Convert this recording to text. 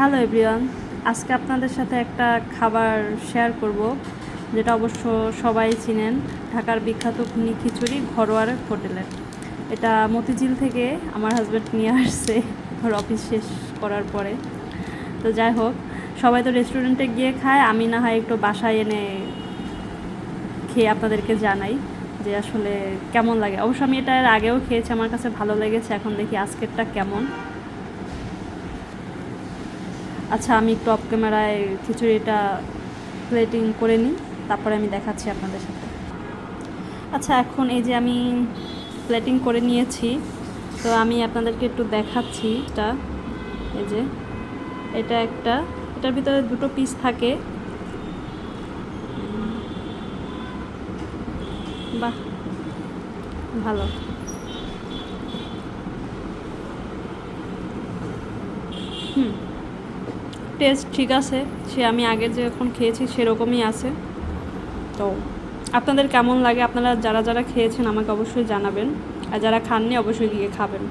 Hello everyone, আজকে আপনাদের সাথে একটা খাবার শেয়ার করব যেটা অবশ্য সবাই চিনেন। ঢাকার বিখ্যাত খুনি খিচুড়ি ঘরোয়া হোটেলের। এটা মতিঝিল থেকে আমার হাজব্যান্ড নিয়ে আসছে ওর অফিস শেষ করার পরে। তো যাই হোক, সবাই তো রেস্টুরেন্টে গিয়ে খায়, আমি না হয় একটু বাসায় এনে খেয়ে আপনাদেরকে জানাই যে আসলে কেমন লাগে। অবশ্য আমি এটা এর আগেও খেয়েছি, আমার কাছে ভালো লেগেছে। এখন দেখি আজকেরটা কেমন। আচ্ছা, আমি একটু অফ ক্যামেরায় খিচুড়িটা প্লেটিং করে নিই, তারপরে আমি দেখাচ্ছি আপনাদের সাথে। আচ্ছা, এখন এই যে আমি প্লেটিং করে নিয়েছি, তো আমি আপনাদেরকে একটু দেখাচ্ছি। এই যে এটা একটা, এটার ভিতরে দুটো পিস থাকে। বাহ, ভালো। টেস্ট ঠিক আছে, সে আমি আগে যখন খেয়েছি সেরকমই আছে। তো আপনাদের কেমন লাগে? আপনারা যারা যারা খেয়েছেন আমাকে অবশ্যই জানাবেন, আর যারা খাননি অবশ্যই গিয়ে খাবেন।